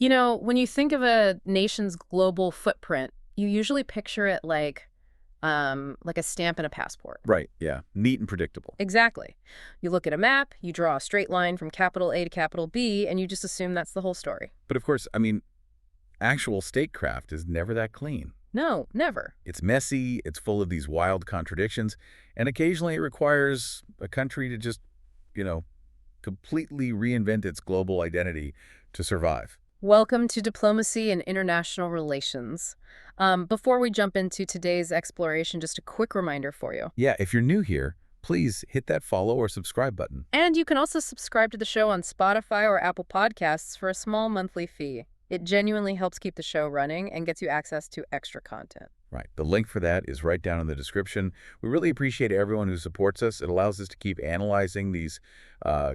You know, when you think of a nation's global footprint, you usually picture it like a stamp in a passport. Right, yeah. Neat and predictable. Exactly. You look at a map, you draw a straight line from capital A to capital B, and you just assume that's the whole story. But of course, actual statecraft is never that clean. No, never. It's messy, it's full of these wild contradictions, and occasionally it requires a country to just, you know, completely reinvent its global identity to survive. Welcome to Diplomacy and International Relations. Before we jump into today's exploration, just a quick reminder for you. Yeah, if you're new here, please hit that follow or subscribe button. And you can also subscribe to the show on Spotify or Apple Podcasts for a small monthly fee. It genuinely helps keep the show running and gets you access to extra content. Right. The link for that is right down in the description. We really appreciate everyone who supports us. It allows us to keep analyzing these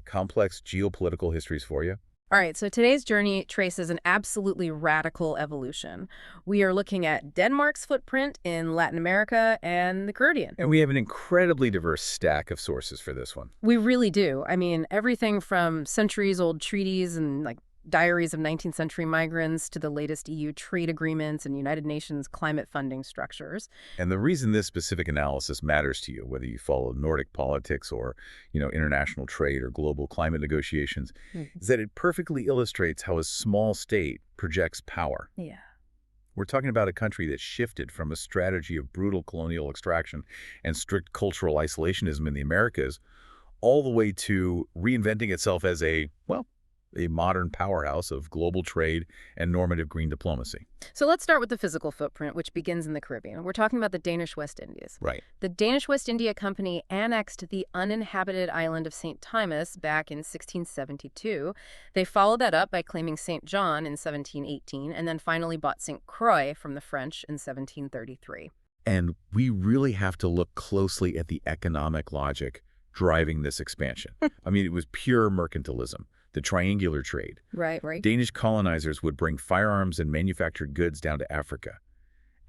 complex geopolitical histories for you. All right, so today's journey traces an absolutely radical evolution. We are looking at Denmark's footprint in Latin America and the Caribbean. And we have an incredibly diverse stack of sources for this one. We really do. I mean, everything from centuries-old treaties and diaries of 19th century migrants to the latest EU trade agreements and United Nations climate funding structures. And the reason this specific analysis matters to you, whether you follow Nordic politics or, international trade or global climate negotiations, is that it perfectly illustrates how a small state projects power. Yeah. We're talking about a country that shifted from a strategy of brutal colonial extraction and strict cultural isolationism in the Americas all the way to reinventing itself as a modern powerhouse of global trade and normative green diplomacy. So let's start with the physical footprint, which begins in the Caribbean. We're talking about the Danish West Indies. Right. The Danish West India Company annexed the uninhabited island of St. Thomas back in 1672. They followed that up by claiming St. John in 1718, and then finally bought St. Croix from the French in 1733. And we really have to look closely at the economic logic driving this expansion. It was pure mercantilism. The triangular trade. Right. Danish colonizers would bring firearms and manufactured goods down to Africa,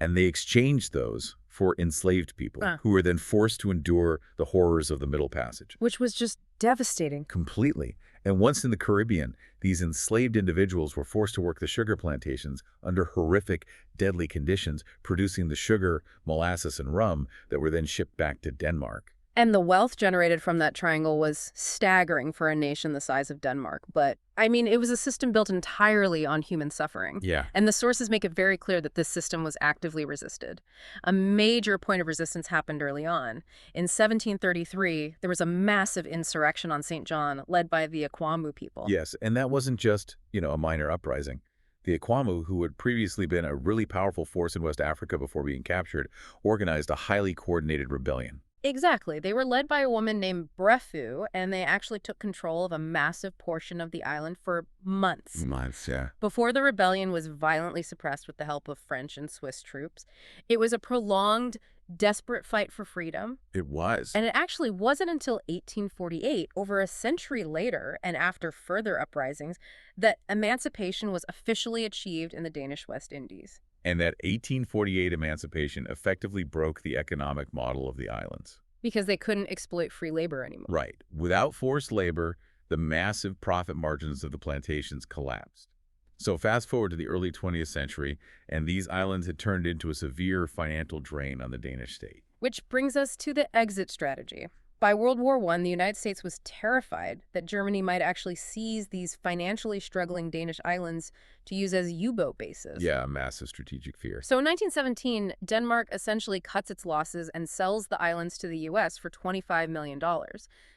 and they exchanged those for enslaved people who were then forced to endure the horrors of the Middle Passage. Which was just devastating. Completely. And once in the Caribbean, these enslaved individuals were forced to work the sugar plantations under horrific, deadly conditions, producing the sugar, molasses, and rum that were then shipped back to Denmark. And the wealth generated from that triangle was staggering for a nation the size of Denmark. But, it was a system built entirely on human suffering. Yeah. And the sources make it very clear that this system was actively resisted. A major point of resistance happened early on. In 1733, there was a massive insurrection on St. John led by the Akwamu people. Yes, and that wasn't just, a minor uprising. The Akwamu, who had previously been a really powerful force in West Africa before being captured, organized a highly coordinated rebellion. Exactly. They were led by a woman named Brefu, and they actually took control of a massive portion of the island for months. Months, yeah. Before the rebellion was violently suppressed with the help of French and Swiss troops. It was a prolonged, desperate fight for freedom. It was. And it actually wasn't until 1848, over a century later, and after further uprisings, that emancipation was officially achieved in the Danish West Indies. And that 1848 emancipation effectively broke the economic model of the islands. Because they couldn't exploit free labor anymore. Right. Without forced labor, the massive profit margins of the plantations collapsed. So fast forward to the early 20th century, and these islands had turned into a severe financial drain on the Danish state. Which brings us to the exit strategy. By World War I, the United States was terrified that Germany might actually seize these financially struggling Danish islands to use as U-boat bases. Yeah, a massive strategic fear. So in 1917, Denmark essentially cuts its losses and sells the islands to the U.S. for $25 million.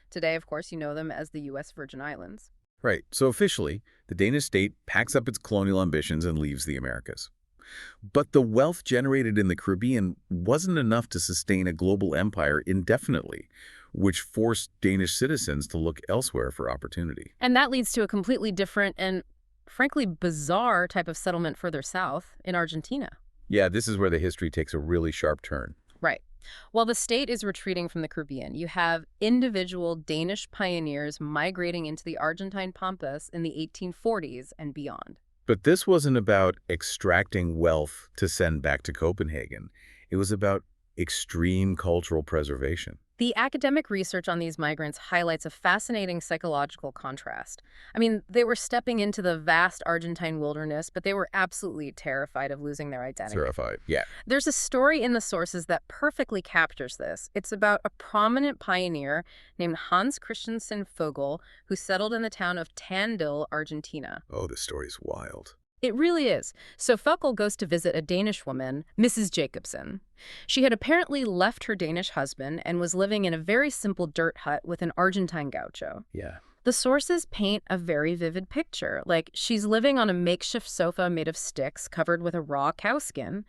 Today, of course, you know them as the U.S. Virgin Islands. Right. So officially, the Danish state packs up its colonial ambitions and leaves the Americas. But the wealth generated in the Caribbean wasn't enough to sustain a global empire indefinitely, which forced Danish citizens to look elsewhere for opportunity. And that leads to a completely different and, frankly, bizarre type of settlement further south in Argentina. Yeah, this is where the history takes a really sharp turn. Right. While the state is retreating from the Caribbean, you have individual Danish pioneers migrating into the Argentine pampas in the 1840s and beyond. But this wasn't about extracting wealth to send back to Copenhagen. It was about Extreme cultural preservation. The academic research on these migrants highlights a fascinating psychological contrast. I mean, they were stepping into the vast Argentine wilderness, but they were absolutely terrified of losing their identity. Terrified. Yeah. There's a story in the sources that perfectly captures this. It's about a prominent pioneer named Hans Christiansen Vogel who settled in the town of Tandil, Argentina. Oh, this story's wild. It really is. So Vogel goes to visit a Danish woman, Mrs. Jacobsen. She had apparently left her Danish husband and was living in a very simple dirt hut with an Argentine gaucho. Yeah. The sources paint a very vivid picture, like she's living on a makeshift sofa made of sticks covered with a raw cow skin.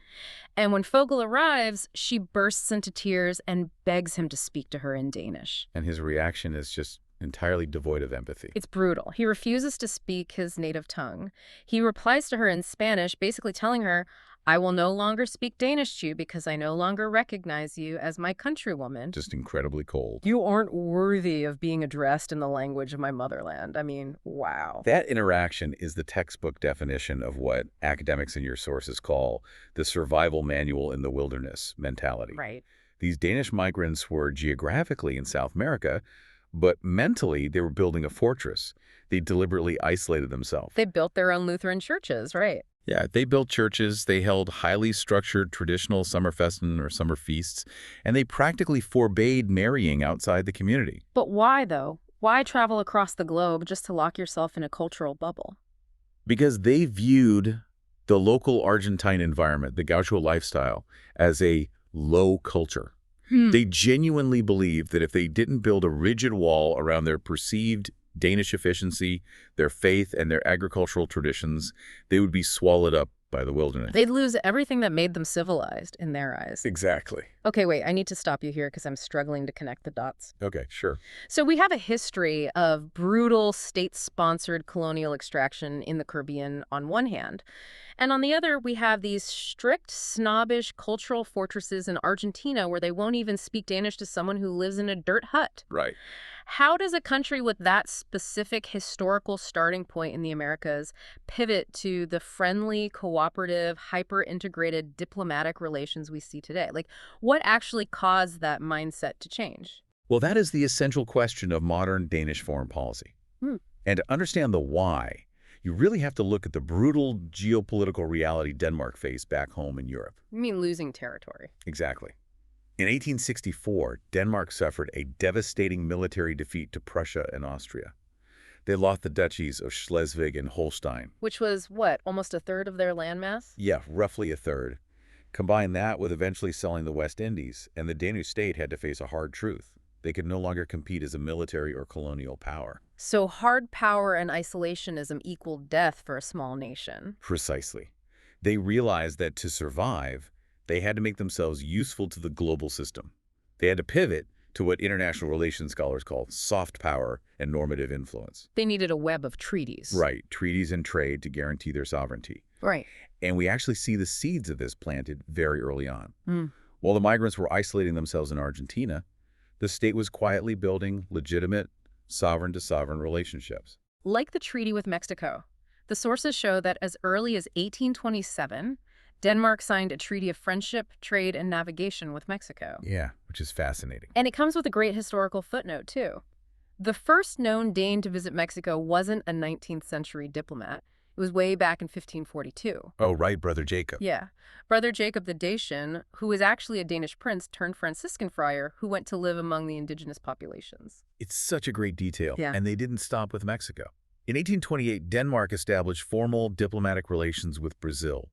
And when Vogel arrives, she bursts into tears and begs him to speak to her in Danish. And his reaction is just entirely devoid of empathy. It's brutal. He refuses to speak his native tongue. He replies to her in Spanish, basically telling her, I will no longer speak Danish to you because I no longer recognize you as my countrywoman. Just incredibly cold. You aren't worthy of being addressed in the language of my motherland. I mean, wow. That interaction is the textbook definition of what academics in your sources call the survival manual in the wilderness mentality. Right. These Danish migrants were geographically in South America, but mentally they were building a fortress. They deliberately isolated themselves. They built their own Lutheran churches, right? Yeah, they built churches, they held highly structured traditional Sommerfesten or summer feasts, and they practically forbade marrying outside the community. But why, though? Why travel across the globe just to lock yourself in a cultural bubble? Because they viewed the local Argentine environment, the gaucho lifestyle, as a low culture. They genuinely believed that if they didn't build a rigid wall around their perceived Danish efficiency, their faith, and their agricultural traditions, they would be swallowed up by the wilderness. They'd lose everything that made them civilized in their eyes. Exactly. Okay, wait, I need to stop you here because I'm struggling to connect the dots. Okay, sure. So we have a history of brutal state-sponsored colonial extraction in the Caribbean on one hand, and on the other, we have these strict, snobbish cultural fortresses in Argentina where they won't even speak Danish to someone who lives in a dirt hut. Right. How does a country with that specific historical starting point in the Americas pivot to the friendly, cooperative, hyper-integrated diplomatic relations we see today? Like, what actually caused that mindset to change? Well, that is the essential question of modern Danish foreign policy. And to understand the why, you really have to look at the brutal geopolitical reality Denmark faced back home in Europe. You mean losing territory? Exactly. In 1864, Denmark suffered a devastating military defeat to Prussia and Austria. They lost the duchies of Schleswig and Holstein. Which was, what, almost a third of their landmass? Yeah, roughly a third. Combine that with eventually selling the West Indies, and the Danish state had to face a hard truth. They could no longer compete as a military or colonial power. So hard power and isolationism equaled death for a small nation. Precisely. They realized that to survive, they had to make themselves useful to the global system. They had to pivot to what international relations scholars call soft power and normative influence. They needed a web of treaties. Right, treaties and trade to guarantee their sovereignty. Right. And we actually see the seeds of this planted very early on. While the migrants were isolating themselves in Argentina, the state was quietly building legitimate sovereign-to-sovereign relationships. Like the treaty with Mexico, the sources show that as early as 1827, Denmark signed a treaty of friendship, trade, and navigation with Mexico. Yeah, which is fascinating. And it comes with a great historical footnote, too. The first known Dane to visit Mexico wasn't a 19th century diplomat. It was way back in 1542. Oh, right, Brother Jacob. Yeah. Brother Jacob the Dacian, who was actually a Danish prince turned Franciscan friar who went to live among the indigenous populations. It's such a great detail. Yeah. And they didn't stop with Mexico. In 1828, Denmark established formal diplomatic relations with Brazil.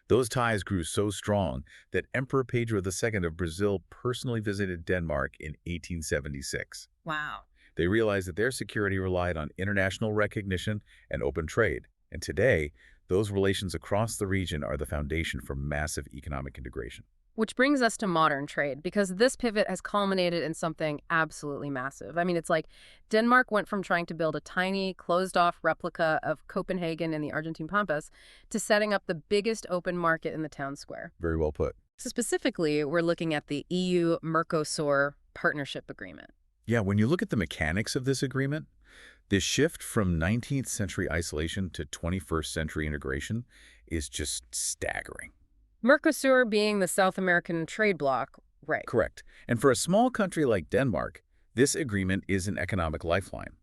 Those ties grew so strong that Emperor Pedro II of Brazil personally visited Denmark in 1876. Wow. They realized that their security relied on international recognition and open trade. And today, those relations across the region are the foundation for massive economic integration. Which brings us to modern trade, because this pivot has culminated in something absolutely massive. I mean, it's like Denmark went from trying to build a tiny, closed-off replica of Copenhagen in the Argentine Pampas to setting up the biggest open market in the town square. Very well put. So specifically, we're looking at the EU-Mercosur Partnership Agreement. Yeah, when you look at the mechanics of this agreement, this shift from 19th century isolation to 21st century integration is just staggering. Mercosur being the South American trade bloc, right. Correct. And for a small country like Denmark, this agreement is an economic lifeline.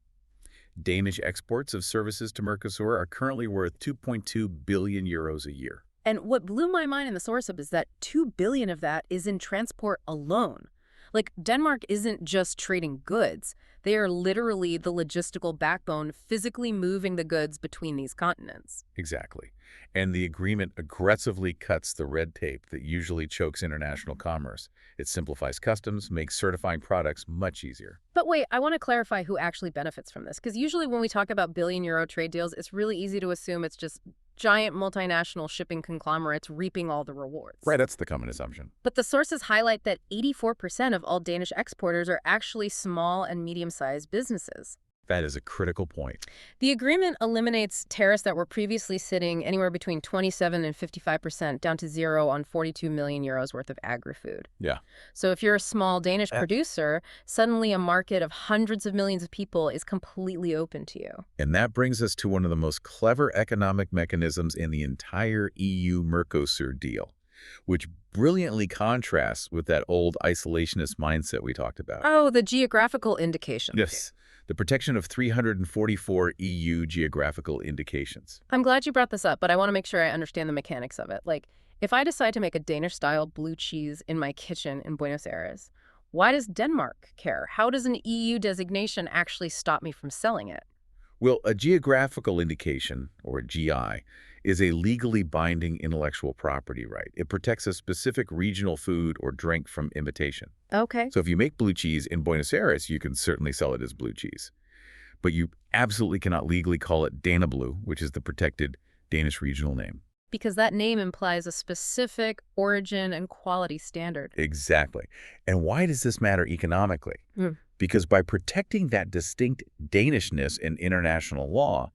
Danish exports of services to Mercosur are currently worth 2.2 billion euros a year. And what blew my mind in the source up is that 2 billion of that is in transport alone. Like, Denmark isn't just trading goods. They are literally the logistical backbone physically moving the goods between these continents. Exactly. And the agreement aggressively cuts the red tape that usually chokes international commerce. It simplifies customs, makes certifying products much easier. But wait, I want to clarify who actually benefits from this, because usually when we talk about billion-euro trade deals, it's really easy to assume it's just giant multinational shipping conglomerates reaping all the rewards. Right, that's the common assumption. But the sources highlight that 84% of all Danish exporters are actually small and medium-sized businesses. That is a critical point. The agreement eliminates tariffs that were previously sitting anywhere between 27 and 55% down to zero on 42 million euros worth of agri-food. Yeah. So if you're a small Danish producer, suddenly a market of hundreds of millions of people is completely open to you. And that brings us to one of the most clever economic mechanisms in the entire EU-Mercosur deal, which brilliantly contrasts with that old isolationist mindset we talked about. Oh, the geographical indications. Yes. The protection of 344 EU geographical indications. I'm glad you brought this up, but I want to make sure I understand the mechanics of it. Like, if I decide to make a Danish-style blue cheese in my kitchen in Buenos Aires, why does Denmark care? How does an EU designation actually stop me from selling it? Well, a geographical indication, or a GI, is a legally binding intellectual property right. It protects a specific regional food or drink from imitation. Okay. So if you make blue cheese in Buenos Aires, you can certainly sell it as blue cheese. But you absolutely cannot legally call it Danablu, which is the protected Danish regional name. Because that name implies a specific origin and quality standard. Exactly. And why does this matter economically? Because by protecting that distinct Danishness in international law,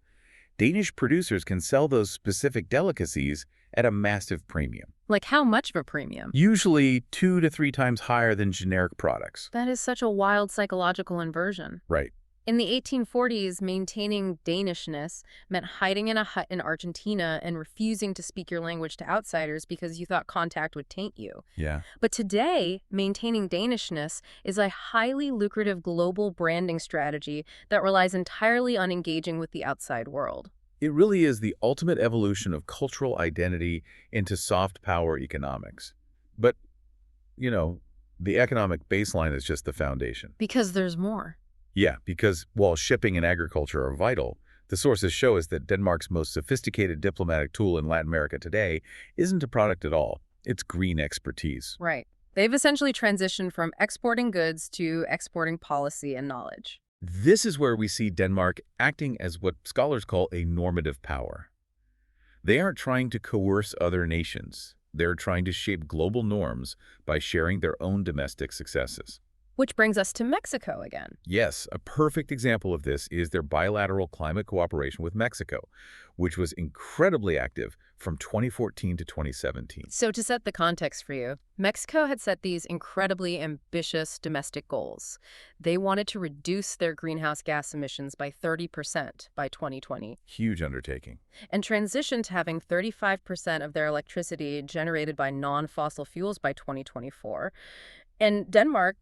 Danish producers can sell those specific delicacies at a massive premium. Like how much of a premium? Usually 2 to 3 times higher than generic products. That is such a wild psychological inversion. Right. In the 1840s, maintaining Danishness meant hiding in a hut in Argentina and refusing to speak your language to outsiders because you thought contact would taint you. Yeah. But today, maintaining Danishness is a highly lucrative global branding strategy that relies entirely on engaging with the outside world. It really is the ultimate evolution of cultural identity into soft power economics. But, the economic baseline is just the foundation. Because there's more. Yeah, because while shipping and agriculture are vital, the sources show us that Denmark's most sophisticated diplomatic tool in Latin America today isn't a product at all. It's green expertise. Right. They've essentially transitioned from exporting goods to exporting policy and knowledge. This is where we see Denmark acting as what scholars call a normative power. They aren't trying to coerce other nations. They're trying to shape global norms by sharing their own domestic successes. Which brings us to Mexico again. Yes, a perfect example of this is their bilateral climate cooperation with Mexico, which was incredibly active from 2014 to 2017. So to set the context for you, Mexico had set these incredibly ambitious domestic goals. They wanted to reduce their greenhouse gas emissions by 30% by 2020. Huge undertaking. And transition to having 35% of their electricity generated by non-fossil fuels by 2024. And Denmark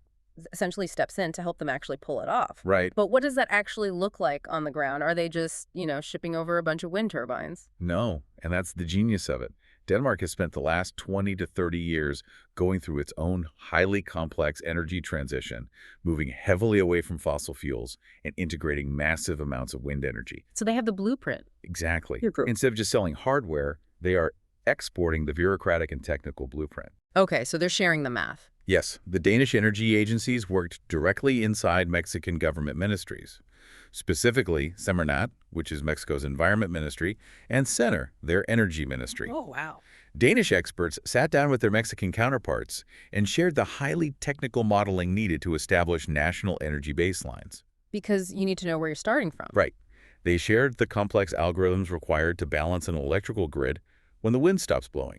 essentially steps in to help them actually pull it off. Right. But what does that actually look like on the ground? Are they just, shipping over a bunch of wind turbines? No, and that's the genius of it. Denmark has spent the last 20 to 30 years going through its own highly complex energy transition, moving heavily away from fossil fuels and integrating massive amounts of wind energy. So they have the blueprint. Exactly. Instead of just selling hardware, they are exporting the bureaucratic and technical blueprint. Okay, so they're sharing the math. Yes, the Danish energy agencies worked directly inside Mexican government ministries. Specifically, Semarnat, which is Mexico's environment ministry, and Sener, their energy ministry. Oh, wow. Danish experts sat down with their Mexican counterparts and shared the highly technical modeling needed to establish national energy baselines. Because you need to know where you're starting from. Right. They shared the complex algorithms required to balance an electrical grid when the wind stops blowing.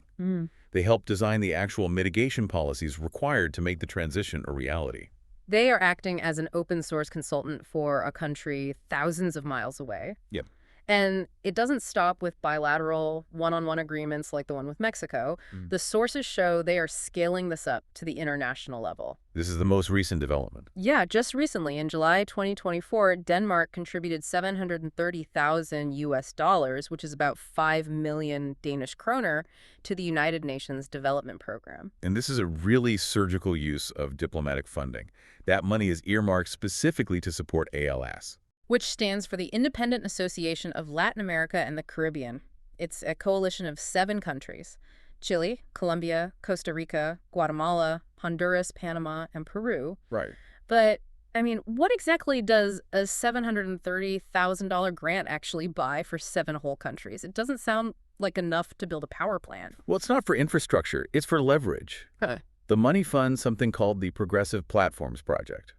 They helped design the actual mitigation policies required to make the transition a reality. They are acting as an open source consultant for a country thousands of miles away. Yep. And it doesn't stop with bilateral one-on-one agreements like the one with Mexico. Mm. The sources show they are scaling this up to the international level. This is the most recent development. Yeah, just recently, in July 2024, Denmark contributed 730,000 US dollars, which is about 5 million Danish kroner, to the United Nations Development Program. And this is a really surgical use of diplomatic funding. That money is earmarked specifically to support ALS. Which stands for the Independent Association of Latin America and the Caribbean. It's a coalition of 7 countries: Chile, Colombia, Costa Rica, Guatemala, Honduras, Panama, and Peru. Right. But, I mean, what exactly does a $730,000 grant actually buy for 7 whole countries? It doesn't sound like enough to build a power plant. Well, it's not for infrastructure. It's for leverage. Huh. The money funds something called the Progressive Platforms Project.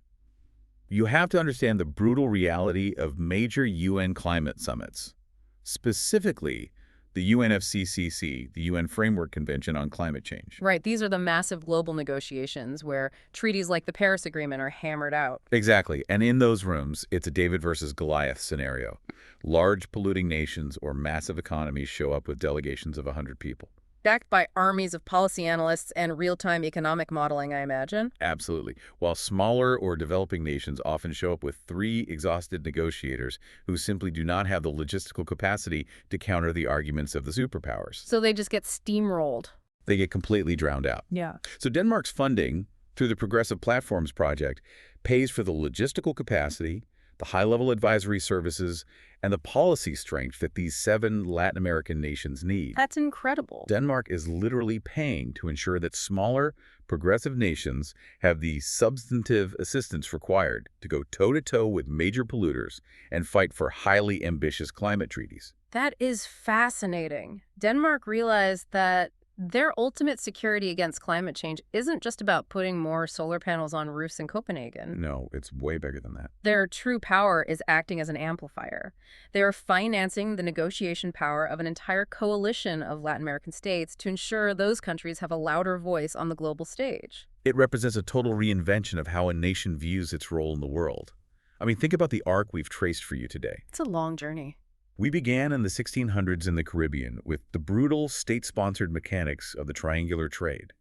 You have to understand the brutal reality of major UN climate summits, specifically the UNFCCC, the UN Framework Convention on Climate Change. Right, these are the massive global negotiations where treaties like the Paris Agreement are hammered out. Exactly. And in those rooms, it's a David versus Goliath scenario. Large polluting nations or massive economies show up with delegations of 100 people. Backed by armies of policy analysts and real-time economic modeling, I imagine. Absolutely. While smaller or developing nations often show up with 3 exhausted negotiators who simply do not have the logistical capacity to counter the arguments of the superpowers. So they just get steamrolled. They get completely drowned out. Yeah. So Denmark's funding through the Progressive Platforms Project pays for the logistical capacity, the high-level advisory services, and the policy strength that these 7 Latin American nations need. That's incredible. Denmark is literally paying to ensure that smaller, progressive nations have the substantive assistance required to go toe-to-toe with major polluters and fight for highly ambitious climate treaties. That is fascinating. Denmark realized that their ultimate security against climate change isn't just about putting more solar panels on roofs in Copenhagen. No, it's way bigger than that. Their true power is acting as an amplifier. They are financing the negotiation power of an entire coalition of Latin American states to ensure those countries have a louder voice on the global stage. It represents a total reinvention of how a nation views its role in the world. I mean, think about the arc we've traced for you today. It's a long journey. We began in the 1600s in the Caribbean with the brutal state-sponsored mechanics of the triangular trade,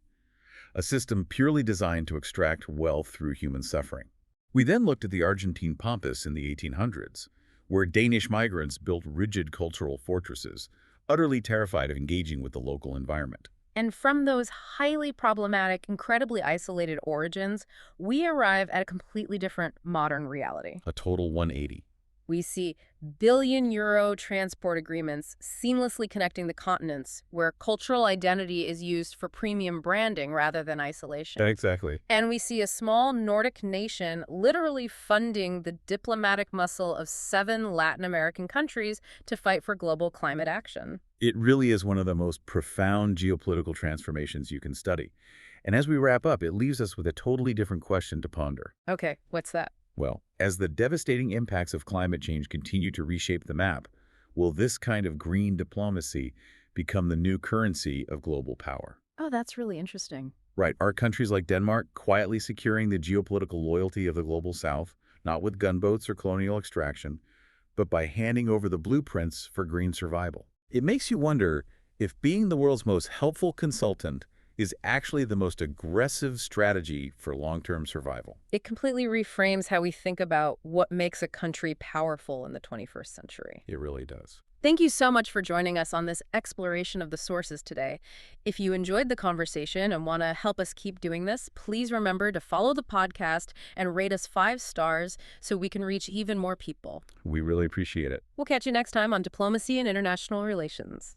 a system purely designed to extract wealth through human suffering. We then looked at the Argentine pampas in the 1800s, where Danish migrants built rigid cultural fortresses, utterly terrified of engaging with the local environment. And from those highly problematic, incredibly isolated origins, we arrive at a completely different modern reality. A total 180. We see billion-euro transport agreements seamlessly connecting the continents, where cultural identity is used for premium branding rather than isolation. Exactly. And we see a small Nordic nation literally funding the diplomatic muscle of 7 Latin American countries to fight for global climate action. It really is one of the most profound geopolitical transformations you can study. And as we wrap up, it leaves us with a totally different question to ponder. Okay, what's that? Well, as the devastating impacts of climate change continue to reshape the map, will this kind of green diplomacy become the new currency of global power? Oh, that's really interesting. Right, are countries like Denmark quietly securing the geopolitical loyalty of the global south, not with gunboats or colonial extraction, but by handing over the blueprints for green survival? It makes you wonder if being the world's most helpful consultant is actually the most aggressive strategy for long-term survival. It completely reframes how we think about what makes a country powerful in the 21st century. It really does. Thank you so much for joining us on this exploration of the sources today. If you enjoyed the conversation and want to help us keep doing this, please remember to follow the podcast and rate us 5 stars so we can reach even more people. We really appreciate it. We'll catch you next time on Diplomacy and International Relations.